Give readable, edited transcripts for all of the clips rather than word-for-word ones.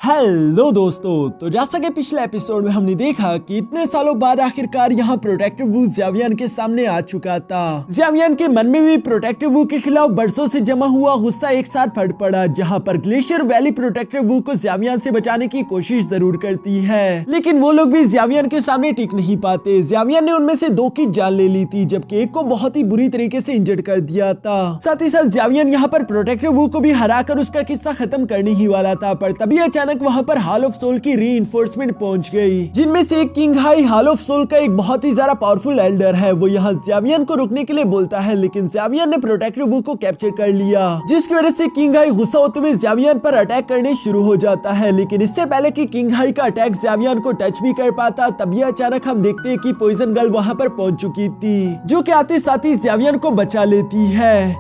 Hello दोस्तों, तो जैसा कि पिछले एपिसोड में हमने देखा कि इतने सालों बाद आखिरकार यहाँ प्रोटेक्टिव वू ज़्यावियन के सामने आ चुका था। ज़्यावियन के मन में भी प्रोटेक्टिव वू के खिलाफ बरसों से जमा हुआ गुस्सा एक साथ फट पड़ा, जहाँ पर ग्लेशियर वैली प्रोटेक्टिव वू को ज़्यावियन से बचाने की कोशिश जरूर करती है, लेकिन वो लोग भी ज़्यावियन के सामने टिक नहीं पाते। ज़्यावियन ने उनमें से 2 की जान ले ली थी, जबकि एक को बहुत ही बुरी तरीके से इंजर्ड कर दिया था। साथ ही साथ ज़्यावियन यहाँ पर प्रोटेक्टिव वू को भी हराकर उसका किस्सा खत्म करने ही वाला था, पर तभी अचानक वहाँ पर हॉल ऑफ सोल की रीइंफोर्समेंट पहुंच गई, जिनमें से एक king high Hall of Soul का एक बहुत ही ज्यादा पावरफुल एल्डर है। वो यहाँ ज़्यावियन को रुकने के लिए बोलता है, लेकिन ज़्यावियन ने प्रोटेक्टिव वू को कैप्चर कर लिया, जिसकी वजह से किंग हाई गुस्सा होते हुए ज़्यावियन पर अटैक करने शुरू हो जाता है। लेकिन इससे पहले कि किंग हाई का अटैक ज़्यावियन को टच भी कर पाता, तभी अचानक हम देखते हैं कि पॉइजन गर्ल वहाँ पर पहुंच चुकी थी, जो कि आते साथ ही ज़्यावियन को बचा लेती है।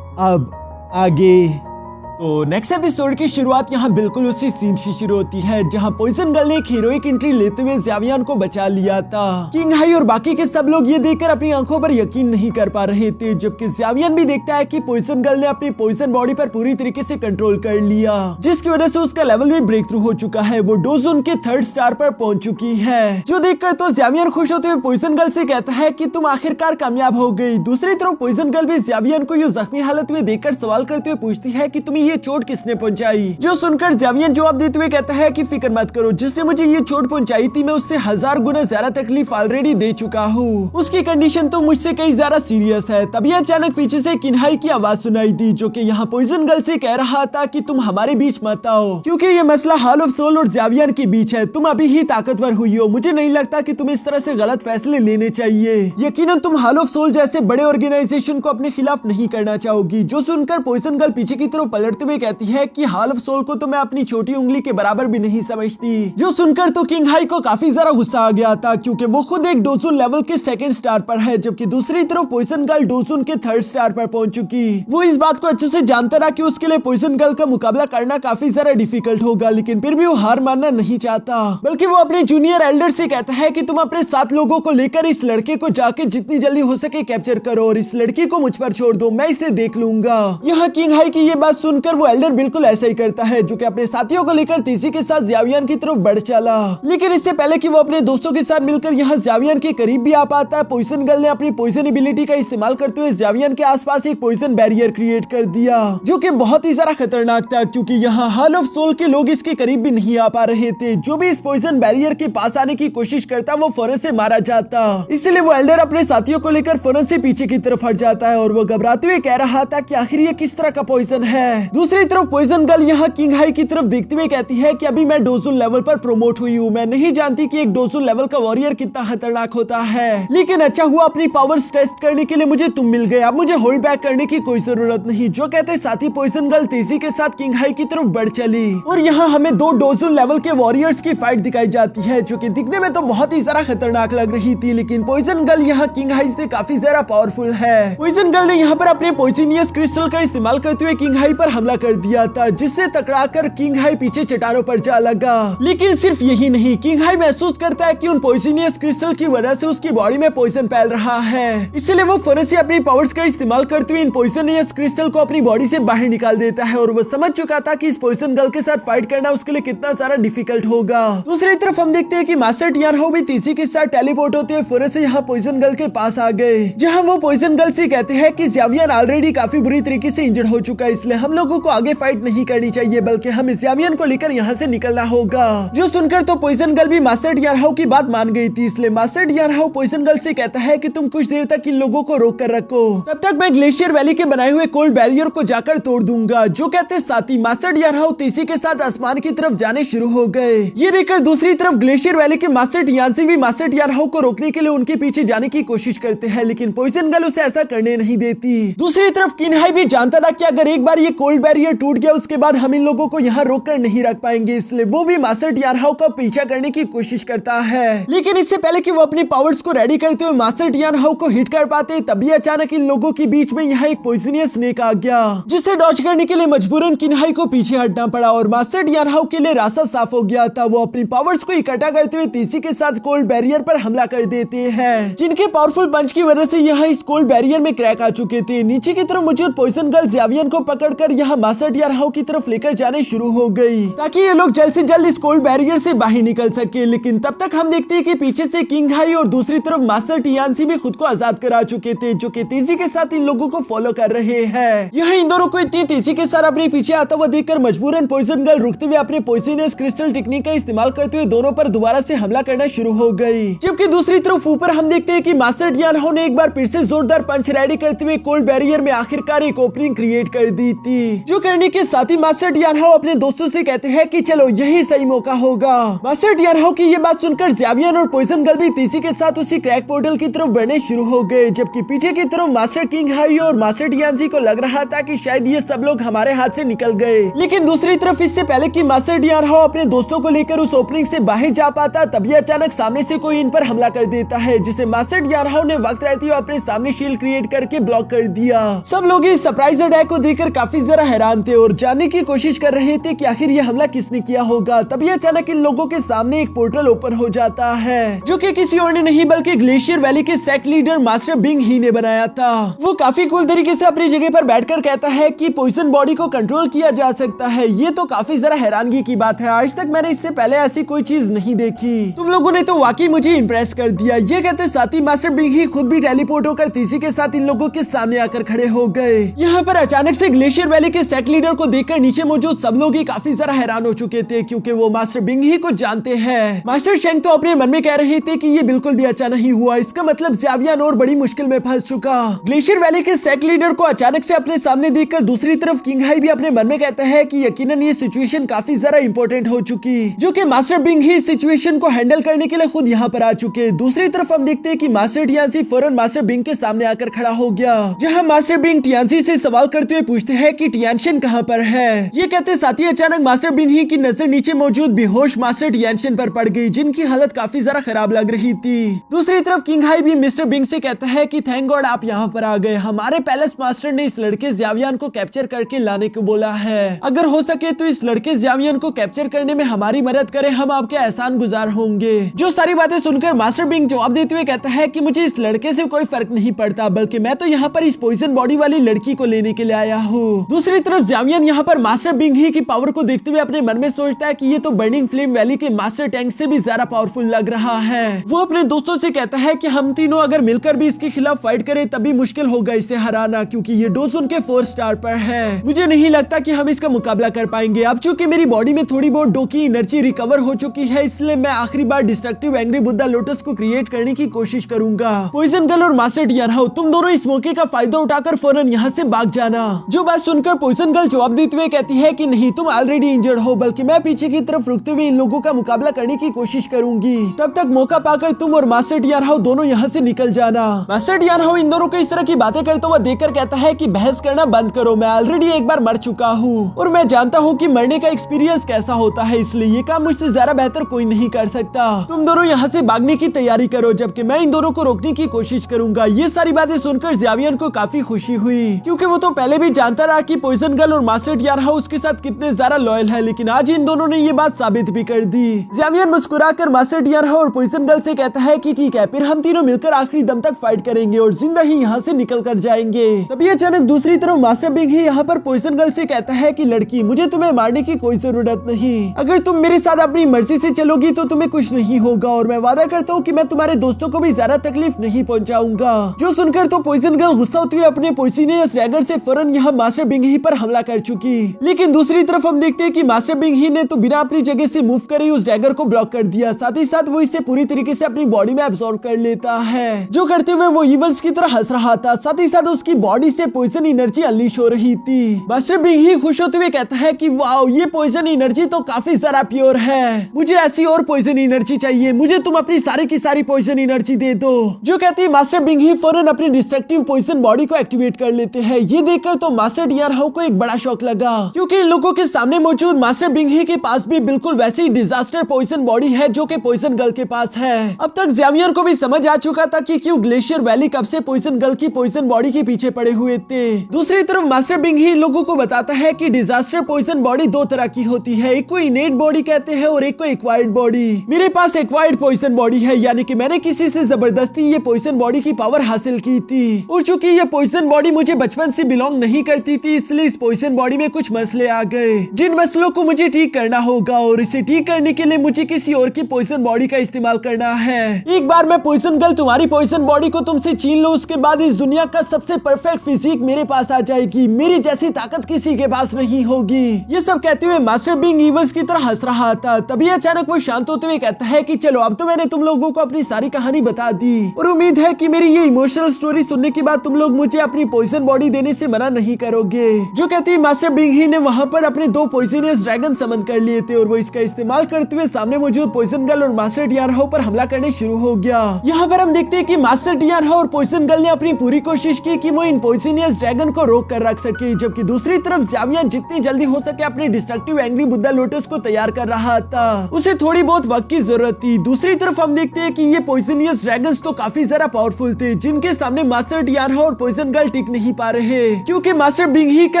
अब आगे तो नेक्स्ट एपिसोड की शुरुआत यहाँ बिल्कुल उसी सीन से शुरू होती है, जहाँ पॉइजन गर्ल ने एक हीरोइक एंट्री लेते हुए ज़्यावियन को बचा लिया था। किंग हाई और बाकी के सब लोग ये देखकर अपनी आंखों पर यकीन नहीं कर पा रहे थे, जबकि ज़्यावियन भी देखता है कि पॉइजन गर्ल ने अपनी पॉइजन बॉडी पर पूरी तरीके से कंट्रोल कर लिया, जिसकी वजह से उसका लेवल भी ब्रेक थ्रू हो चुका है। वो डोजोन के 3rd स्टार पर पहुंच चुकी है, जो देखकर तो ज़्यावियन खुश होते हुए पॉइजन गर्ल से कहता है कि तुम आखिरकार कामयाब हो गई। दूसरी तरफ पॉइजन गर्ल भी ज़्यावियन को ये जख्मी हालत में देखकर सवाल करते हुए पूछती है कि तुम्हें ये चोट किसने पहुंचाई, जो सुनकर ज़्यावियन जवाब देते हुए कहता है कि फिक्र मत करो, जिसने मुझे ये चोट पहुंचाई थी मैं उससे 1000 गुना ज्यादा तकलीफ ऑलरेडी दे चुका हूँ। उसकी कंडीशन तो मुझसे कई ज्यादा सीरियस है। तभी अचानक पीछे से किन्हाई की आवाज सुनाई दी, जो कि यहाँ पॉइजन गर्ल से कह रहा था कि तुम हमारे बीच मत आओ, क्योंकि ये मसला हॉल ऑफ सोल और ज़्यावियन के बीच है। तुम अभी ही ताकतवर हुई हो, मुझे नहीं लगता कि तुम्हें इस तरह से गलत फैसले लेने चाहिए। यकीनन तुम हॉल ऑफ सोल जैसे बड़े ऑर्गेनाइजेशन को अपने खिलाफ नहीं करना चाहोगी। जो सुनकर पॉइजन गर्ल पीछे की तरफ पलटते हुए कहती है कि हॉल ऑफ सोल को तो मैं अपनी छोटी उंगली के बराबर भी नहीं समझती। जो सुनकर तो किंग हाई को काफी ज्यादा गुस्सा आ गया था, क्योंकि वो खुद एक डोजुन लेवल के 2nd स्टार पर है, जबकि दूसरी तरफ पॉइजन गर्ल डोजुन के 3rd स्टार पर पहुंच चुकी। वो इस बात को अच्छे से जानता रहा कि उसके लिए पॉइजन गर्ल का मुकाबला करना काफी ज्यादा डिफिकल्ट होगा, लेकिन फिर भी वो हार मानना नहीं चाहता, बल्कि वो अपने जूनियर एल्डर से कहता है कि तुम अपने 7 लोगों को लेकर इस लड़के को जाके जितनी जल्दी हो सके कैप्चर करो और इस लड़की को मुझ पर छोड़ दो, मैं इसे देख लूंगा। यहाँ किंग हाई की ये बात सुनकर वो एल्डर बिल्कुल ऐसा ही करता है, जो कि अपने साथियों को लेकर तेजी के साथ ज़्यावियन की तरफ बढ़ चला। लेकिन इससे पहले कि वो अपने दोस्तों के साथ मिलकर यहाँ ज़्यावियन के करीब भी आ पाता है, पॉइजन गर्ल ने अपनी पॉइजन एबिलिटी का इस्तेमाल करते हुए ज़्यावियन के आसपास एक पॉइजन बैरियर क्रिएट कर दिया, जो कि बहुत ही ज्यादा खतरनाक था, क्योंकि यहाँ हॉल ऑफ सोल के लोग इसके करीब भी नहीं आ पा रहे थे। जो भी इस पॉइजन बैरियर के पास आने की कोशिश करता वो फौरन से मारा जाता। इसलिए वो एल्डर अपने साथियों को लेकर फौरन से पीछे की तरफ हट जाता है और वो घबराते हुए कह रहा था कि आखिर ये किस तरह का पॉइजन है। दूसरी तरफ पॉइजन गर्ल यहाँ किंग हाई की तरफ देखते हुए कहती है कि अभी मैं डोजुन लेवल पर प्रमोट हुई हूँ, मैं नहीं जानती कि एक डोजुन लेवल का वॉरियर कितना खतरनाक होता है, लेकिन अच्छा हुआ अपनी पावर्स टेस्ट करने के लिए मुझे तुम मिल गए, अब मुझे होल्ड बैक करने की कोई जरूरत नहीं। जो कहते साथ ही पॉइजन गर्ल तेजी के साथ किंग हाई की तरफ बढ़ चली और यहाँ हमें 2 डोजुन लेवल के वॉरियर्स की फाइट दिखाई जाती है, जो कि दिखने में तो बहुत ही ज्यादा खतरनाक लग रही थी, लेकिन पॉइजन गर्ल यहाँ किंग हाई से काफी ज्यादा पावरफुल है। पॉइजन गर्ल ने यहाँ पर अपने पॉइजनियस क्रिस्टल का इस्तेमाल करते हुए किंग हाई पर हमला कर दिया था, जिससे टकराकर किंग हाई पीछे चट्टानों पर जा लगा। लेकिन सिर्फ यही नहीं, किंग हाई महसूस करता है कि उन पॉइजनियस क्रिस्टल की वजह से उसकी बॉडी में पॉइजन फैल रहा है, इसलिए वो फौरन से अपनी पावर्स का इस्तेमाल करते हुए इन पॉइजनियस क्रिस्टल को अपनी बॉडी से बाहर निकाल देता है और वो समझ चुका था कि इस पॉइजन गर्ल के साथ फाइट करना उसके लिए कितना सारा डिफिकल्ट होगा। दूसरी तरफ हम देखते हैं कि मास्टर टियानहाओ भी तेजी के साथ टेलीपोर्ट होते हुए फौरन से यहाँ पॉइजन गर्ल के पास आ गए, जहाँ वो पॉइजन गर्ल से कहते हैं कि ज़्यावियन ऑलरेडी काफी बुरी तरीके से इंजर्ड हो चुका है, इसलिए हम लोगों को आगे फाइट नहीं करनी चाहिए, बल्कि हमें ज़्यावियन को लेकर यहाँ से निकलना होगा। जो सुनकर तो पॉइजन गर्ल भी मास्टर टियानहाओ की बात मान गई थी, इसलिए मास्टर टियानहाओ पॉइजन गर्ल से कहता है कि तुम कुछ देर तक इन लोगों को रोक कर रखो, तब तक मैं ग्लेशियर वैली के बनाए हुए कोल्ड बैरियर को जाकर तोड़ दूंगा। जो कहते साथ ही मास्टर टियानहाओ तेजी के साथ आसमान की तरफ जाने शुरू हो गए। ये देखकर दूसरी तरफ ग्लेशियर वैली के मास्टर टियानसी भी मास्टर टियानहाओ को रोकने के लिए उनके पीछे जाने की कोशिश करते हैं, लेकिन पॉइजन गर्ल उसे ऐसा करने नहीं देती। दूसरी तरफ किंग हाई भी जानता था कि अगर एक बार ये कोल्ड बैरियर टूट गया उसके बाद हम इन लोगों को यहाँ रोक कर नहीं रख पाएंगे, इसलिए वो भी मास्टर टियानहाओ का पीछा करने की कोशिश करता है। लेकिन इससे पहले कि वो अपनी पावर्स को रेडी करते हुए मास्टर टियानहाओ को हिट कर पाते, तभी अचानक इन लोगों के बीच में यहाँ एक पॉइजनियस स्नेक आ गया, जिसे डॉज करने के लिए मजबूरन किंग हाई को पीछे हटना पड़ा और मास्टर टियानहाओ के लिए रास्ता साफ हो गया था। वो अपनी पावर्स को इकट्ठा करते हुए तेजी के साथ कोल्ड बैरियर पर हमला कर देते हैं, जिनके पावरफुल पंच की वजह से यहाँ इस कोल्ड बैरियर में क्रैक आ चुके थे। नीचे की तरफ मौजूद पॉइजन गर्ल ज़्यावियन को पकड़कर यहाँ यहाँ मास्टर टियानहाओ की तरफ लेकर जाने शुरू हो गई ताकि ये लोग जल्द से जल्द इस कोल्ड बैरियर से बाहर निकल सके। लेकिन तब तक हम देखते हैं कि पीछे से किंग हाई और दूसरी तरफ मास्टर टियानसी भी खुद को आजाद करा चुके थे, जो कि तेजी के साथ इन लोगों को फॉलो कर रहे हैं। यहाँ इन दोनों को इतनी तेजी के साथ अपने पीछे आता हुआ देखकर मजबूरन पॉइजन गर्ल रुकते हुए अपने पॉइजनस क्रिस्टल टेक्निक का इस्तेमाल करते हुए दोनों पर दोबारा से हमला करना शुरू हो गई। जबकि दूसरी तरफ ऊपर हम देखते हैं कि मास्टर टियानहाओ ने एक बार फिर से जोरदार पंच रेडी करते हुए कोल्ड बैरियर में आखिरकार एक ओपनिंग क्रिएट कर दी थी, जो करने के साथ ही मास्टर टियानहाओ अपने दोस्तों से कहते हैं कि चलो यही सही मौका होगा। मास्टर टियानहाओ की ये बात सुनकर ज़ावियन और पॉइजन गर्ल भी तेजी के साथ उसी क्रैक पोर्टल की तरफ बढ़ने शुरू हो गए, जबकि पीछे की तरफ मास्टर किंग हाई और मास्टर टियानसी को लग रहा था कि शायद ये सब लोग हमारे हाथ से निकल गए। लेकिन दूसरी तरफ इससे पहले कि मास्टर टियानहाओ अपने दोस्तों को लेकर उस ओपनिंग से बाहर जा पाता, तभी अचानक सामने से कोई इन पर हमला कर देता है, जिसे मास्टर टियानहाओ ने वक्त रहते हुए अपने सामने शील्ड क्रिएट करके ब्लॉक कर दिया। सब लोग इस सरप्राइज अटैक को देखकर काफी जरा हैरान थे और जानने की कोशिश कर रहे थे कि आखिर ये हमला किसने किया होगा। तभी अचानक इन लोगों के सामने एक पोर्टल ओपन हो जाता है, जो कि किसी और ने नहीं बल्कि ग्लेशियर वैली के सेक्ट लीडर मास्टर बिंग ही ने बनाया था। वो काफी कूल तरीके से अपनी जगह पर बैठकर कहता है कि पॉइजन बॉडी को कंट्रोल किया जा सकता है। ये तो काफी जरा हैरानगी की बात है, आज तक मैंने इससे पहले ऐसी कोई चीज नहीं देखी। तुम लोगों ने तो वाकई मुझे इम्प्रेस कर दिया। ये कहते साथ ही मास्टर बिंग ही खुद भी टेलीपोर्ट होकर तेजी के साथ इन लोगों के सामने आकर खड़े हो गए। यहाँ पर अचानक से ग्लेशियर वैली के सेक्ट लीडर को देखकर नीचे मौजूद सब लोग ही काफी जरा हैरान हो चुके थे, क्योंकि वो मास्टर बिंग ही को जानते हैं। मास्टर शेंग तो अपने मन में कह रहे थे कि ये बिल्कुल भी अच्छा नहीं हुआ, इसका मतलब ज़ावियन और बड़ी मुश्किल में फंस चुका। ग्लेशियर वैली के सेक्ट लीडर को अचानक से अपने सामने देखकर दूसरी तरफ किंग हाई भी अपने मन में कहता है कि यकीनन ये सिचुएशन काफी जरा इंपॉर्टेंट हो चुकी, जो कि मास्टर बिंग ही सिचुएशन को हैंडल करने के लिए खुद यहाँ पर आ चुके। दूसरी तरफ हम देखते हैं कि मास्टर टियानसी फौरन मास्टर बिंग के सामने आकर खड़ा हो गया, जहाँ मास्टर बिंग टियानसी से सवाल करते हुए पूछते हैं कि टियानशन कहाँ पर है। ये कहते साथ ही अचानक मास्टर बिंग ही की नजर नीचे मौजूद बेहोश मास्टर टियानशन पर पड़ गई, जिनकी हालत काफी जरा खराब लग रही थी। दूसरी तरफ किंग हाई भी मिस्टर बिंग से कहता है कि थैंक गॉड आप यहाँ पर आ गए, हमारे पैलेस मास्टर ने इस लड़के ज़ावियन को कैप्चर करके लाने को बोला है। अगर हो सके तो इस लड़के ज़ावियन को कैप्चर करने में हमारी मदद करें, हम आपके एहसान गुजार होंगे। जो सारी बातें सुनकर मास्टर बिंग जवाब देते हुए कहता है कि मुझे इस लड़के से कोई फर्क नहीं पड़ता, बल्कि मैं तो यहाँ पर इस पॉइजन बॉडी वाली लड़की को लेने के लिए आया हूँ। दूसरी तरफ ज़ावियन यहाँ पर मास्टर बिंग ही की पावर को देखते हुए अपने मन में सोचता है कि ये तो बर्निंग फ्लेम वैली के मास्टर टैंक से भी ज्यादा पावरफुल लग रहा है। वो अपने दोस्तों से कहता है कि हम तीनों अगर मिलकर भी इसके खिलाफ फाइट करें तभी मुश्किल होगा इसे हराना, क्योंकि ये डोज उनके 4 स्टार पर है। मुझे नहीं लगता कि हम इसका मुकाबला कर पाएंगे। अब चूंकि मेरी बॉडी में थोड़ी बहुत डो की एनर्जी रिकवर हो चुकी है, इसलिए मैं आखिरी बार डिस्ट्रक्टिव एंग्री बुद्धा लोटस को क्रिएट करने की कोशिश करूंगा। पॉइजन गर्ल और मास्टर टियानहाओ, तुम दोनों इस मौके का फायदा उठाकर फौरन यहाँ से भाग जाना। जो बात सुनकर पॉइजन गर्ल जवाब देते हुए कहती है कि नहीं, तुम ऑलरेडी इंजर्ड हो, बल्कि मैं पीछे की तरफ रुकते हुए इन लोगों का मुकाबला करने की कोशिश करूंगी। तब तक मौका पाकर तुम और मास्टर टियानहाओ दोनों यहाँ से निकल जाना। मास्टर टियानहाओ इन दोनों को इस तरह की बातें करता हुआ देखकर कहता है कि बहस करना बंद करो, मैं ऑलरेडी एक बार मर चुका हूँ और मैं जानता हूँ कि मरने का एक्सपीरियंस कैसा होता है, इसलिए ये काम मुझसे ज्यादा बेहतर कोई नहीं कर सकता। तुम दोनों यहाँ से भागने की तैयारी करो, जबकि मैं इन दोनों को रोकने की कोशिश करूंगा। ये सारी बातें सुनकर ज़ावियन को काफी खुशी हुई, क्योंकि वो तो पहले भी जानता रहा कि पॉइजन गर्ल और मास्टर टियानहाओ उसके साथ कितने ज्यादा लॉयल है, लेकिन आज इन दोनों ने ये बात साबित भी कर दी। ज़ावियन मुस्कुराकर मास्टर टियानहाओ और पॉइजन गर्ल से कहता है कि ठीक है, फिर हम तीनों मिलकर आखिरी दम तक फाइट करेंगे और जिंदा ही यहाँ से निकल कर जाएंगे। तभी अचानक दूसरी तरफ मास्टर बिंग ही यहाँ पर पॉइजन गर्ल से कहता है कि लड़की, मुझे तुम्हें मारने की कोई जरूरत नहीं। अगर तुम मेरे साथ अपनी मर्जी से चलोगी तो तुम्हें कुछ नहीं होगा और मैं वादा करता हूँ कि मैं तुम्हारे दोस्तों को भी ज्यादा तकलीफ नहीं पहुँचाऊंगा। जो सुनकर तो पॉइजन गर्ल गुस्सा होती हुई अपने पॉइजनस डैगर से फौरन यहाँ मास्टर बिंग ही पर हमला कर चुकी। लेकिन दूसरी तरफ हम देखते हैं कि मास्टर बिंग ही ने तो बिना अपनी जगह से मूव करे उस डैगर को ब्लॉक कर दिया। साथ ही साथ वो इसे पूरी तरीके से अपनी बॉडी में एब्सॉर्ब कर लेता है। जो करते हुए वो इवल्स की तरह हंस रहा था, साथ ही साथ उसकी बॉडी से पॉइजन एनर्जी अनलीश हो रही थी। मास्टर बिंग ही खुश होते हुए कहता है कि वाओ, ये पॉइजन एनर्जी तो काफी ज्यादा प्योर है, मुझे ऐसी और पॉइजन एनर्जी चाहिए, मुझे तुम अपनी सारी की सारी पॉइजन एनर्जी दे दो। जो कहती है मास्टर बिंग ही फौरन अपनी डिस्ट्रक्टिव पॉइजन बॉडी को एक्टिवेट कर लेते हैं। ये देखकर तो मास्टर टियानहाओ को एक बड़ा शौक लगा, क्योंकि इन लोगों के सामने मौजूद मास्टर बिंग ही के पास भी बिल्कुल वैसी ही डिजास्टर पॉइजन बॉडी है जो कि पॉइजन गर्ल के पास है। अब तक ज़ावियन को भी समझ आ चुका था कि क्यों ग्लेशियर वैली कब से पॉइजन गर्ल की पॉइजन बॉडी के पीछे पड़े हुए थे। दूसरी तरफ मास्टर बिंग ही लोगों को बताता है कि डिजास्टर पॉइजन बॉडी 2 तरह की होती है, एक को इनेट बॉडी कहते हैं और एक को एक्वायर्ड बॉडी। मेरे पास एक्वायर्ड पॉइजन बॉडी है, यानी कि मैंने किसी से जबरदस्ती ये पॉइजन बॉडी की पावर हासिल की थी, और चूंकि ये पॉइजन बॉडी मुझे बचपन से बिलोंग नहीं करती थी, इसलिए इसलिए इस पॉइजन बॉडी में कुछ मसले आ गए, जिन मसलों को मुझे ठीक करना होगा और इसे ठीक करने के लिए मुझे किसी और की पॉइजन बॉडी का इस्तेमाल करना है। एक बार मैं पॉइजन गर्ल तुम्हारी पॉइजन बॉडी को तुमसे छीन लूं, उसके बाद इस दुनिया का सबसे परफेक्ट फिजिक मेरे पास आ जाएगी, मेरी जैसी ताकत किसी के पास नहीं होगी। ये सब कहते हुए मास्टर बीइंग इविल्स की तरह हंस रहा था। तभी अचानक वो शांत होते हुए कहता है कि चलो अब तो मैंने तुम लोगों को अपनी सारी कहानी बता दी और उम्मीद है कि मेरी ये इमोशनल स्टोरी सुनने के बाद तुम लोग मुझे अपनी पॉइजन बॉडी देने से मना नहीं करोगे। जो कहती है मास्टर बीइंग ही ने वहाँ पर अपने 2 पॉइजनियस ड्रैगन समन कर लिए थे और वो इसका इस्तेमाल करते हुए सामने मौजूद पॉइजन गर्ल और मास्टर टियानहो पर हमला करने शुरू हो गया। यहाँ पर हम देखते हैं कि मास्टर टियानहो और पॉइजन गर्ल ने अपनी पूरी कोशिश की कि वो इन पॉइजनियस ड्रैगन को रोक कर रख सके, जबकि दूसरी तरफ ज़ावियन जितनी जल्दी हो सके अपने डिस्ट्रक्टिव एंग्री बुद्धा लोटस को तैयार कर रहा था। उसे थोड़ी बहुत वक्त की जरूरत थी। दूसरी तरफ हम देखते हैं कि ये पॉइजनियस ड्रैगन्स तो काफी ज्यादा पावरफुल थे, जिनके सामने मास्टर टियानहो और पॉइजन गर्ल टिक नहीं पा रहे, क्योंकि मास्टर बिंग ही का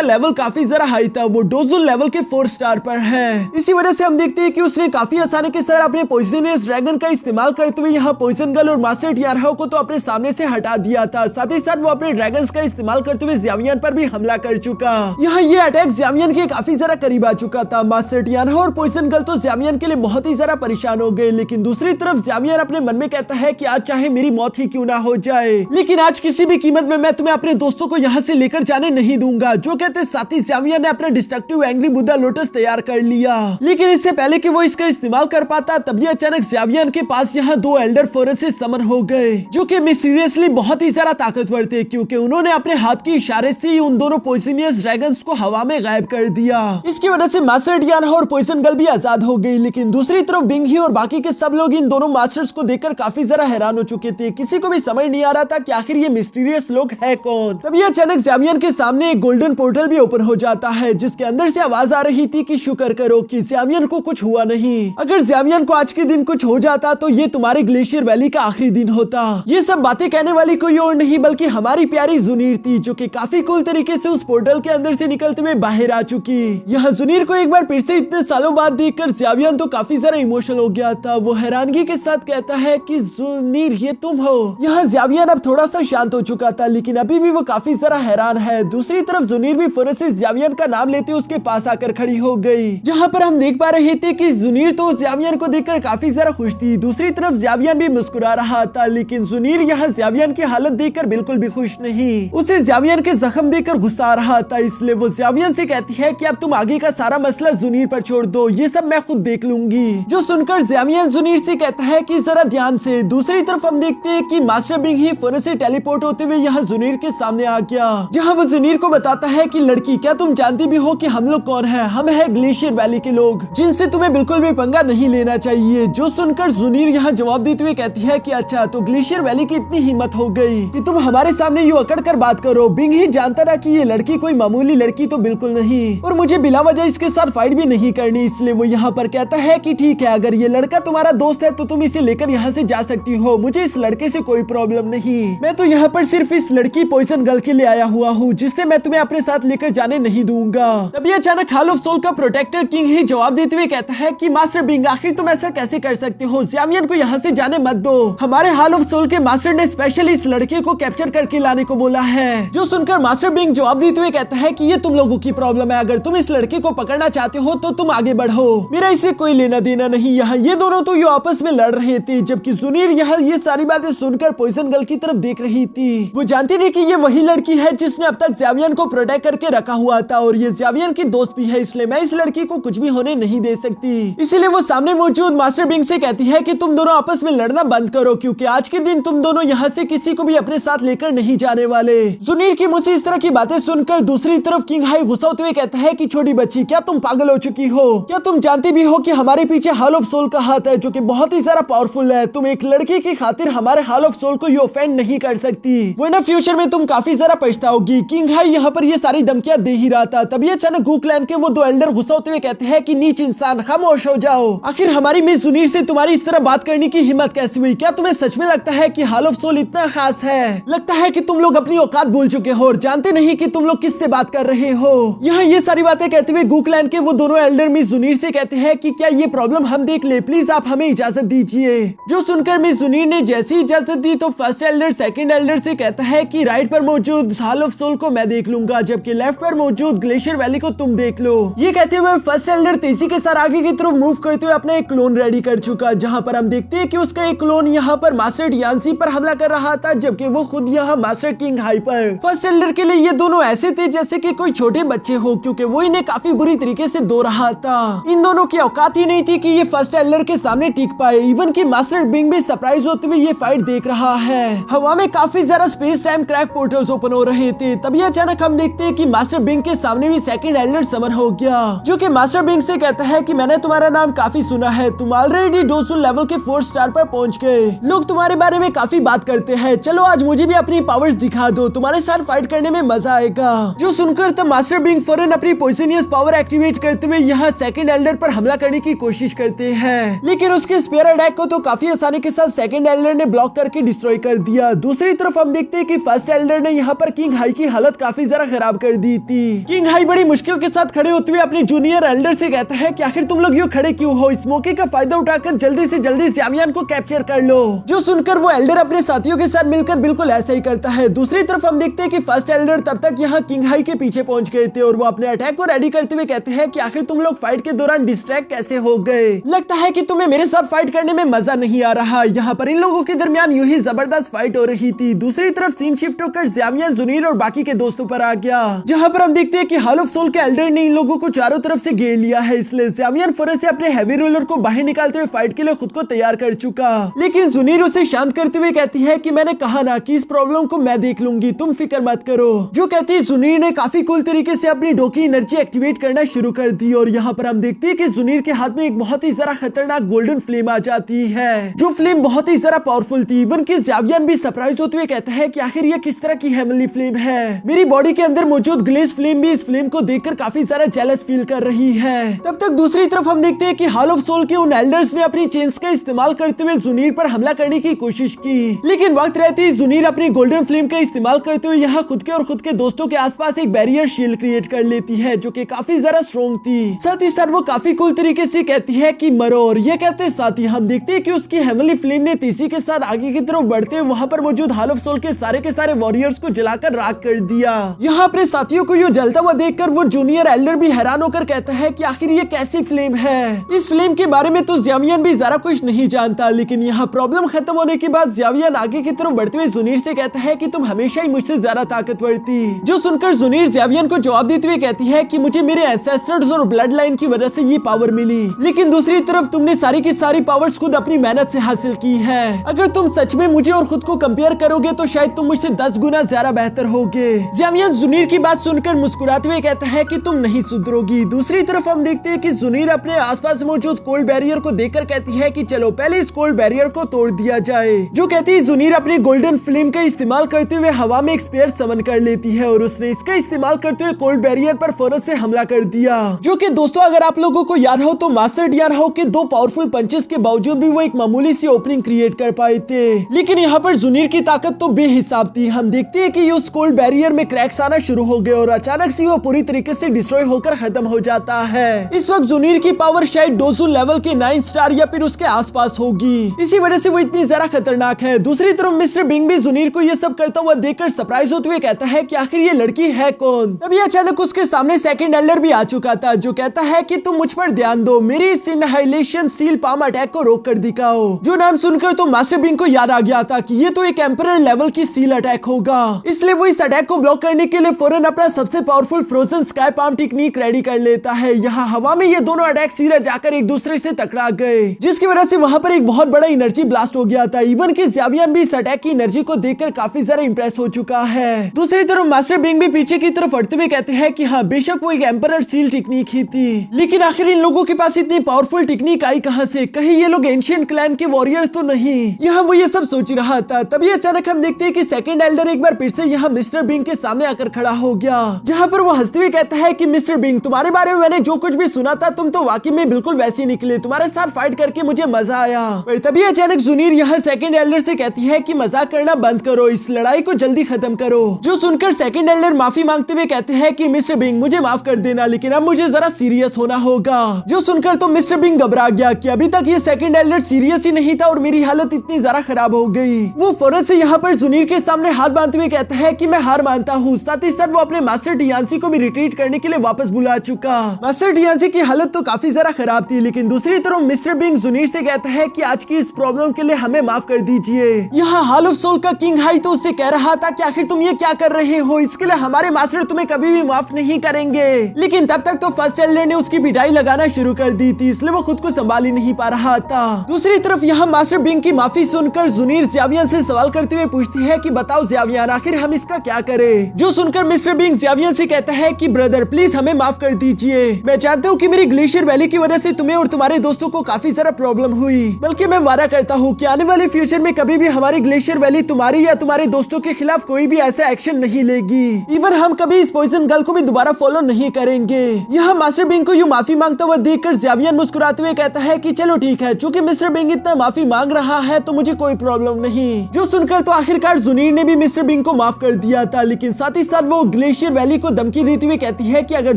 लेवल काफी ज्यादा हाई था। वो डोजुल लेवल के 4 स्टार पर है। इसी वजह से हम देखते हैं कि उसने काफी आसानी के साथ अपने पॉइजनियस ड्रैगन का इस्तेमाल करते हुए यहाँ पॉइजन गर्ल और मास्टर टियानहो को तो अपने सामने से हटा दिया था। साथ ही साथ वो अपने ड्रैगन्स का इस्तेमाल करते हुए ज़ावियन पर भी हमला कर चुका। यहाँ ये अटैक ज़ावियन के काफी ज्यादा करीब आ चुका था। मास्टर टियानहो और पॉइजन गर्ल तो ज़ावियन के लिए बहुत ही ज्यादा परेशान हो गए, लेकिन दूसरी तरफ ज़ावियन अपने मन में कहता है कि आज चाहे मेरी मौत ही क्यों ना हो जाए, लेकिन आज किसी भी कीमत में मैं तुम्हें अपने दोस्तों को यहाँ से लेकर जाने नहीं दूंगा। जो कहते साथ ही ज़ावियन ने अपना डिस्ट्रक्टिव एंग्री बुद्धा लोटस तैयार कर लिया, लेकिन इससे पहले कि वो इसका इस्तेमाल कर पाता तभी अचानक ज़ावियन के पास यहाँ 2 एल्डर फोरेंसिस समन हो गए, जो कि मिस्टीरियसली बहुत ही ज्यादा ताकतवर थे, क्योंकि उन्होंने अपने हाथ के इशारे से उन दोनों पॉइजनियस ड्रैगन्स को हवा में गायब कर दिया। इसकी वजह से मास्टर टियानहो और पॉइजन गर्ल भी आजाद हो गई, लेकिन दूसरी तरफ बिंग ही और बाकी के सब लोग इन दोनों मास्टर्स को देखकर काफी ज्यादा हैरान हो चुके थे। किसी को भी समझ नहीं आ रहा था कि आखिर ये मिस्टीरियस लोग है कौन। तभी अचानक ज़ावियन के सामने एक गोल्डन पोर्टल भी ओपन हो जाता है, जिसके अंदर से आवाज आ रही थी कि शुक्र करो कि ज़ावियन को कुछ हुआ नहीं। अगर ज़ावियन को आज के दिन कुछ हो जाता तो ये तुम्हारे ग्लेशियर वैली का आखिरी दिन होता। ये सब बातें कहने वाली कोई और नहीं बल्कि हमारी प्यारी जुनीर थी, जो कि काफी कूल तरीके से उस पोर्टल के अंदर से निकलते हुए बाहर आ चुकी। यहाँ जुनीर को एक बार फिर से इतने सालों बाद देखकर ज़ावियन तो काफी ज्यादा इमोशनल हो गया था। वो हैरानगी के साथ कहता है कि जुनीर ये तुम हो। यहाँ ज़ावियन अब थोड़ा सा शांत हो चुका था, लेकिन अभी भी वो काफी ज्यादा हैरान है। दूसरी तरफ जुनीर भी फौरन से ज़ावियन का नाम लेते उसके पास आकर खड़ी हो गई, जहाँ पर हम देख पा रहे थे कि जुनीर तो ज़ावियन को देखकर काफी ज्यादा खुश थी। दूसरी तरफ ज़ावियन भी मुस्कुरा रहा था, लेकिन जुनीर यहाँ ज़ावियन की हालत देखकर बिल्कुल भी खुश नहीं। उसे ज़ावियन के जख्म देखकर गुस्सा आ रहा था, इसलिए वो ज़ावियन से कहती है कि अब तुम आगे का सारा मसला जुनीर पर छोड़ दो, ये सब मैं खुद देख लूंगी। जो सुनकर ज़ावियन जुनीर से कहता है कि जरा ध्यान से। दूसरी तरफ हम देखते हैं कि मास्टर बिंग ही फौरन से टेलीपोर्ट होते हुए यहाँ जुनीर के सामने आ गया, जहाँ वो जुनीर को बताता है कि लड़की क्या तुम जानती भी हो कि हम लोग कौन है? हम है ग्लेशियर वैली के लोग, जिनसे तुम्हें बिल्कुल भी पंगा नहीं लेना चाहिए। जो सुनकर जुनीर यहाँ जवाब देते हुए कहती है कि अच्छा तो ग्लेशियर वैली की इतनी हिम्मत हो गई कि तुम हमारे सामने यूं अकड़ कर बात करो। बिंग ही जानता था कि ये लड़की कोई मामूली लड़की तो बिल्कुल नहीं, और मुझे बिला वजह इसके साथ फाइट भी नहीं करनी, इसलिए वो यहाँ पर कहता है कि ठीक है, अगर ये लड़का तुम्हारा दोस्त है तो तुम इसे लेकर यहाँ से जा सकती हो, मुझे इस लड़के से कोई प्रॉब्लम नहीं। मैं तो यहाँ पर सिर्फ इस लड़की पॉइजन गर्ल के लिए आया हुआ हूँ, जिससे मैं तुम्हें अपने साथ लेकर जाने नहीं दूंगा। तभी अचानक हॉल ऑफ सोल का प्रोटेक्टर किंग ही जवाब देते हुए कहता है कि मास्टर बिंग आखिर तुम ऐसा कैसे कर सकते हो? ज़ावियन को यहाँ से जाने मत दो, हमारे हॉल ऑफ सोल के मास्टर ने स्पेशली इस लड़के को कैप्चर करके लाने को बोला है। जो सुनकर मास्टर बिंग जवाब देते हुए कहता है कि ये तुम लोगों की प्रॉब्लम है, अगर तुम इस लड़के को पकड़ना चाहते हो तो तुम आगे बढ़ो, मेरा इससे कोई लेना देना नहीं। यहाँ ये दोनों तो ये आपस में लड़ रहे थे, जबकि जुनीर यहाँ ये सारी बातें सुनकर पॉइजन गर्ल की तरफ देख रही थी। वो जानती थी कि ये वही लड़की है जिसने अब तक ज़ावियन को प्रोटेक्ट करके रखा हुआ था, और ये ज़ावियन की दोस्त भी है, इसलिए मैं इस लड़की को कुछ भी होने नहीं दे सकती। इसीलिए वो सामने मौजूद मास्टर बिंग से कहती है कि तुम दोनों आपस में लड़ना बंद करो, क्योंकि आज के दिन तुम दोनों यहाँ से किसी को भी अपने साथ लेकर नहीं जाने वाले। जुनीर की मुंह से इस तरह की बातें सुनकर दूसरी तरफ किंग हाई गुस्सा होते हुए कहता है कि छोटी बच्ची, क्या तुम पागल हो चुकी हो? क्या तुम जानती भी हो कि हमारे पीछे हॉल ऑफ सोल का हाथ है, जो कि बहुत ही ज्यादा पावरफुल है। तुम एक लड़की की खातिर हमारे हॉल ऑफ सोल को ये ऑफेंड नहीं कर सकती, वरना फ्यूचर में तुम काफी ज्यादा पछताओगी। किंग हाई यहाँ पर ये सारी धमकियां दे ही रहा था। तभी अचानक गू क्लैन के वो 2 एल्डर गुस्सा होते हुए कहते हैं कि नीच इंसान, खामोश हो जाओ। आखिर हमारी मिस जुनीर से तुम्हारी इस तरह बात करने की हिम्मत कैसे हुई? क्या तुम्हें सच में लगता है कि हॉल ऑफ सोल इतना खास है? लगता है कि तुम लोग अपनी औकात भूल चुके हो और जानते नहीं कि तुम लोग किससे बात कर रहे हो। यहाँ ये सारी बातें कहते हुए गू क्लैन के वो दोनों एल्डर मिस जुनीर से कहते हैं कि क्या ये प्रॉब्लम हम देख ले, प्लीज आप हमें इजाजत दीजिए। जो सुनकर मिस जुनीर ने जैसी इजाजत दी तो फर्स्ट एल्डर सेकंड एल्डर से कहता है कि राइट पर मौजूद हॉल ऑफ सोल को मैं देख लूंगा, जबकि जबकि लेफ्ट पर मौजूद ग्लेशियर वैली को तुम देख लो। ये कहते हुए फर्स्ट एल्डर तेजी के साथ आगे की तरफ मूव करते हुए अपना एक क्लोन रेडी कर चुका, जहां पर हम देखते हैं कि उसका एक क्लोन यहाँ पर मास्टर डियानसी पर हमला कर रहा था, जबकि वो खुद यहाँ मास्टर किंग हाई पर। फर्स्ट एल्डर के लिए ये दोनों ऐसे थे जैसे कि कोई छोटे बच्चे हो, क्योंकि वो इन्हें काफी बुरी तरीके से दो रहा था। इन दोनों की औकात ही नहीं थी कि ये फर्स्ट एल्डर के सामने टिक पाए। इवन की मास्टर बिंग भी सरप्राइज होते हुए ये फाइट देख रहा है। हवा में काफी ज्यादा space time crack portals open हो रहे थे, तभी अचानक हम देखते हैं कि मास्टर बिंग के सामने भी सेकंड एल्डर समन हो गया, जो कि मास्टर बिंग से कहता है कि मैंने तुम्हारा नाम काफी सुना है, तुम ऑलरेडी डोसुल लेवल के 4 स्टार पर पहुंच गए, लोग तुम्हारे बारे में काफी बात करते हैं, चलो आज मुझे भी अपनी पावर्स दिखा दो, तुम्हारे साथ फाइट करने में मजा आएगा। जो सुनकर तब मास्टर बिंग फौरन अपनी पॉइजनियस पावर एक्टिवेट करते हुए यहाँ सेकंड एल्डर पर हमला करने की कोशिश करते हैं, लेकिन उसके स्पेयर अटैक को तो काफी आसानी के साथ सेकंड एल्डर ने ब्लॉक करके डिस्ट्रॉय कर दिया। दूसरी तरफ हम देखते हैं कि फर्स्ट एल्डर ने यहाँ पर किंग हाई की हालत काफी ज्यादा खराब कर दी थी। किंग हाई बड़ी मुश्किल के साथ खड़े होते हुए अपने जूनियर एल्डर से कहता है कि आखिर तुम लोग यूं खड़े क्यों हो, इस मौके का फायदा उठाकर जल्दी से जल्दी ज़्यावियन को कैप्चर कर लो। जो सुनकर वो एल्डर अपने साथियों के साथ मिलकर बिल्कुल ऐसा ही करता है। दूसरी तरफ हम देखते हैं कि फर्स्ट एल्डर तब तक यहाँ किंग हाई के पीछे पहुंच गए थे और वो अपने अटैक को रेडी करते हुए कहते हैं कि आखिर तुम लोग फाइट के दौरान डिस्ट्रैक्ट कैसे हो गए, लगता है कि तुम्हें मेरे साथ फाइट करने में मजा नहीं आ रहा। यहाँ पर इन लोगों के दरमियान यूं ही जबरदस्त फाइट हो रही थी। दूसरी तरफ सीन शिफ्ट होकर ज़्यावियन, जुनीर और बाकी के दोस्तों पर आ गया, जहाँ पर हम देखते हैं कि हॉल ऑफ सोल के एल्डर ने इन लोगों को चारों तरफ से घेर लिया है, इसलिए ज़्यावियन फौरन से अपने हैवी रोलर को बाहर निकालते हुए फाइट के लिए खुद को तैयार कर चुका। लेकिन जुनीर उसे शांत करते हुए कहती है कि मैंने कहा ना कि इस प्रॉब्लम को मैं देख लूंगी, तुम फिक्र मत करो। जो कहती है जुनीर ने काफी कूल तरीके से अपनी डोकी एनर्जी एक्टिवेट करना शुरू कर दी और यहाँ पर हम देखते हैं कि जुनीर के हाथ में एक बहुत ही जरा खतरनाक गोल्डन फ्लेम आ जाती है, जो फ्लेम बहुत ही जरा पावरफुल थी। इवन कि ज़्यावियन भी सरप्राइज होते हुए कहता है कि आखिर ये किस तरह की हेवनली फ्लेम है। मेरी बॉडी के अंदर मौजूद ग्लेस फ्लेम भी इस फ्लेम को देखकर काफी ज्यादा जेलस फील कर रही है। तब तक दूसरी तरफ हम देखते हैं कि हॉल ऑफ सोल के उन एल्डर्स ने अपनी चेन्स का इस्तेमाल करते हुए जुनीर पर हमला करने की कोशिश की, लेकिन वक्त रहते ही जुनीर अपनी गोल्डन फ्लेम का इस्तेमाल करते हुए यहाँ खुद के और खुद के दोस्तों के आसपास एक बैरियर शील्ड क्रिएट कर लेती है, जो कि काफी ज्यादा स्ट्रॉन्ग थी। साथ ही साथ वो काफी कूल तरीके से कहती है कि मरो, और ये कहते साथ ही हम देखते हैं कि उसकी हेवनली फ्लेम ने तेजी के साथ आगे की तरफ बढ़ते वहां पर मौजूद हॉल ऑफ सोल के सारे वॉरियर्स को जलाकर राख कर दिया। यहाँ अपने साथियों को ये जलता हुआ देखकर वो जूनियर एल्डर भी हैरान होकर कहता है कि आखिर ये कैसी फ्लेम है। इस फ्लेम के बारे में तो ज़्यावियन भी जरा कुछ नहीं जानता, लेकिन यहाँ प्रॉब्लम खत्म होने के बाद ज़्यावियन आगे की तरफ बढ़ते हुए जुनीर से कहता है कि तुम हमेशा ही मुझसे ज्यादा ताकतवर थी। जो सुनकर जुनीर ज़्यावियन को जवाब देते हुए कहती है कि मुझे मेरे एंसेस्टर्स और ब्लड लाइन की वजह से ये पावर मिली, लेकिन दूसरी तरफ तुमने सारी की सारी पावर्स खुद अपनी मेहनत से हासिल की है। अगर तुम सच में मुझे और खुद को कंपेयर करोगे तो शायद तुम मुझसे 10 गुना ज्यादा बेहतर होगे। ज़्यावियन जुनीर की बात सुनकर मुस्कुराते हुए कहता है कि तुम नहीं सुधरोगी। दूसरी तरफ हम देखते हैं कि जुनीर अपने आसपास मौजूद कोल्ड बैरियर को देखकर कहती है कि चलो पहले इस कोल्ड बैरियर को तोड़ दिया जाए। जो कहती है जुनीर अपनी गोल्डन फ्लेम का इस्तेमाल करते हुए हवा में एक स्पेयर समन कर लेती है और उसने इसका इस्तेमाल करते हुए कोल्ड बैरियर पर फौरन से हमला कर दिया। जो कि दोस्तों अगर आप लोगों को याद हो तो मास्टर डियानहाउ के 2 पावरफुल पंचेस के बावजूद भी वो एक मामूली सी ओपनिंग क्रिएट कर पाए थे, लेकिन यहाँ पर जुनीर की ताकत तो बेहिसाब थी। हम देखते हैं कि उस कोल्ड बैरियर में क्रैक्स आना शुरू हो गए और अचानक से वो पूरी तरीके से डिस्ट्रॉय होकर खत्म हो जाता है। इस वक्त जुनीर की पावर शायद डोजुल लेवल के 9 स्टार या फिर उसके आसपास होगी, इसी वजह से वो इतनी ज्यादा खतरनाक है। दूसरी तरफ मिस्टर बिंग भी जुनीर को ये सब करता हुआ देखकर सरप्राइज होते हुए कहता है कि आखिर ये लड़की है कौन। तभी अचानक उसके सामने सेकंड एल्डर भी आ चुका था, जो कहता है कि तुम मुझ पर ध्यान दो, मेरी इस इनहाइलेशन सील पाम अटैक को रोक कर दिखाओ। जो नाम सुनकर तो मास्टर बिंग को याद आ गया था कि ये तो एक एम्परर लेवल की सील अटैक होगा, इसलिए वो इस अटैक को ब्लॉक करने के लिए फौरन अपना सबसे powerful frozen sky palm technique ready कर लेता है। यहाँ हवा में ये दोनों अटैक सीधा जाकर एक दूसरे से टकरा गए, जिसकी वजह से वहां पर एक बहुत बड़ा एनर्जी ब्लास्ट हो गया था। इवन कि ज़्यावियन भी इस अटैक की एनर्जी को देखकर काफी ज्यादा इंप्रेस हो चुका है। दूसरी तरफ मास्टर बिंग भी पीछे की तरफ हटते हुए कहते हैं कि हाँ बेशक वो एक एम्परर सील टेक्निक ही थी, लेकिन आखिर इन लोगों के पास इतनी पावरफुल टेक्निक आई कहां से, कहीं ये लोग एंशिएंट क्लैन के वॉरियर्स तो नहीं। यहाँ वो ये सब सोच रहा था, तभी अचानक हम देखते हैं कि सेकंड एल्डर एक बार फिर से यहाँ मिस्टर बिंग के सामने आकर खड़ा हो गया, जहाँ पर वो हंसते हुए कहता है कि मिस्टर बिंग तुम्हारे बारे में मैंने जो कुछ भी सुना था तुम तो वाकई में बिल्कुल वैसे निकले, तुम्हारे साथ फाइट करके मुझे मजा आया। पर तभी अचानक जुनीर यहाँ सेकंड एल्डर से कहती है कि मजाक करना बंद करो, इस लड़ाई को जल्दी खत्म करो। जो सुनकर सेकंड एल्डर माफी मांगते हुए कहते हैं कि मिस्टर बिंग मुझे माफ कर देना, लेकिन अब मुझे जरा सीरियस होना होगा। जो सुनकर तो मिस्टर बिंग घबरा गया कि अभी तक ये सेकंड एल्डर सीरियस ही नहीं था और मेरी हालत इतनी ज्यादा खराब हो गई। वो फौरन से यहाँ पर जुनीर के सामने हाथ बांधते हुए कहता है कि मैं हार मानता हूँ। साथ ही साथ वो अपने मास्टर डियांसी को भी रिट्रीट करने के लिए वापस बुला चुका। मास्टर डियांसी की हालत तो काफी ज्यादा खराब थी, लेकिन दूसरी तरफ मिस्टर बिंग जुनीर से कहता है कि आज की इस प्रॉब्लम के लिए हमें माफ कर दीजिए। यहाँ हॉल ऑफ सोल का किंग हाई तो उससे कह रहा था कि आखिर तुम ये क्या कर रहे हो, इसके लिए हमारे मास्टर तुम्हें कभी भी माफ नहीं करेंगे। लेकिन तब तक तो फर्स्ट एल्डर ने उसकी पिटाई लगाना शुरू कर दी थी, इसलिए वो खुद को संभाल ही नहीं पा रहा था। दूसरी तरफ यहाँ मास्टर बिंग की माफी सुनकर जुनीर ज़्यावियन से सवाल करते हुए पूछती है कि बताओ ज़्यावियन, आखिर हम इसका क्या करें। जो सुनकर मिस्टर बिंग ज़्यावियन से कहता है कि ब्रदर प्लीज हमें माफ कर दीजिए। मैं जानता हूँ कि मेरी ग्लेशियर वैली की वजह से तुम्हें और तुम्हारे दोस्तों को काफी सारा प्रॉब्लम हुई, बल्कि मैं वादा करता हूँ कि आने वाले फ्यूचर में कभी भी हमारी ग्लेशियर वैली तुम्हारी या तुम्हारे दोस्तों के खिलाफ कोई भी ऐसा एक्शन नहीं लेगी। इवन हम कभी इस पॉइजन गर्ल को भी दोबारा फॉलो नहीं करेंगे। यहाँ मास्टर बिंग को यूँ माफी मांगता हुआ देखकर ज़्यावियन मुस्कुराते हुए कहता है कि चलो ठीक है, चूंकि मिस्टर बिंग इतना माफी मांग रहा है तो मुझे कोई प्रॉब्लम नहीं। जो सुनकर तो आखिरकार जुनीर ने भी मिस्टर बिंग को माफ कर दिया था, लेकिन साथ ही साथ वो ग्लेशियर वैली को धमकी देते हुए कहती है कि अगर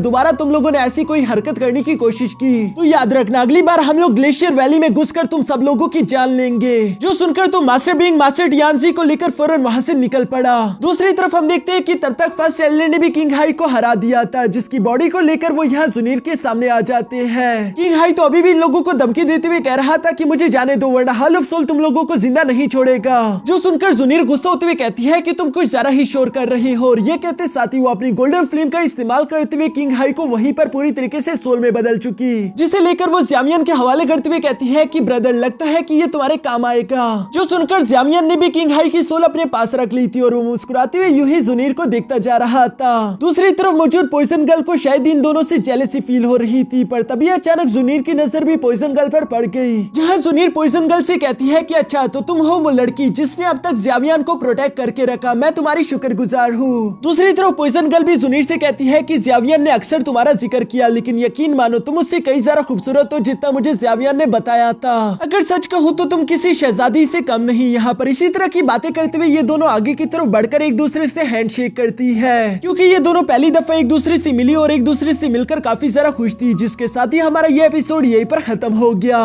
दोबारा तुम लोगों ने ऐसी कोई हरकत करने की कोशिश की तो याद रखना अगली बार हम लोग ग्लेशियर वैली में घुसकर तुम सब लोगों की जान लेंगे। जो सुनकर तो मास्टर बिंग मास्टर डियांसी को लेकर फौरन वहाँ से निकल पड़ा। दूसरी तरफ हम देखते हैं कि तब तक फर्स्ट एल्डर ने भी किंग हाई को हरा दिया था, जिसकी बॉडी को लेकर वो यहाँ जुनीर के सामने आ जाते हैं। किंग हाई तो अभी भी लोगों को धमकी देते हुए कह रहा था कि मुझे जाने दो वरना हॉल ऑफ सोल तुम लोगों को जिंदा नहीं छोड़ेगा। जो सुनकर जुनीर गुस्सा होते हुए कहती है कि तुम कुछ ज्यादा ही शोर कर रहे हो, और ये कहते साथ ही वो अपनी गोल्डन फ्लेम का इस्तेमाल करते हुए किंग हाई को वहीं पर पूरी तरीके से सोल में बदल चुकी, जिसे लेकर वो ज़्यावियन के हवाले करते हुए कहती है कि ब्रदर लगता है कि ये तुम्हारे काम आएगा। जो सुनकर ज़्यावियन ने भी किंग हाई की सोल अपने पास रख ली थी और वो मुस्कुराते हुए यूं ही जुनीर को देखता जा रहा था। दूसरी तरफ मौजूद पॉइजन गर्ल को शायद इन दोनों से जेलसी फील हो रही थी, पर तभी अचानक जुनीर की नजर भी पॉइजन गर्ल पर पड़ गई। जहाँ जुनीर पॉइजन गर्ल से कहती है कि अच्छा तो तुम हो वो लड़की जिसने अब तक ज़्यावियन को प्रोटेक्ट करके रखा, मैं तुम्हारी शुक्रगुजार हूँ। दूसरी तरफ पॉइजन गर्ल भी जुनीर से कहती है कि ज़्यावियन ने अक्सर तुम्हारा जिक्र किया, लेकिन यकीन मानो तुम उससे कई ज्यादा खूबसूरत हो जितना मुझे ज़्यावियन ने बताया था। अगर सच कहूँ तो तुम किसी शहजादी से कम नहीं। यहाँ पर इसी तरह की बातें करते हुए ये दोनों आगे की तरफ बढ़कर एक दूसरे से हैंडशेक करती है, क्योंकि ये दोनों पहली दफा एक दूसरे से मिली और एक दूसरे से मिलकर काफी ज्यादा खुश थी। जिसके साथ ही हमारा ये एपिसोड यहीं पर खत्म हो गया।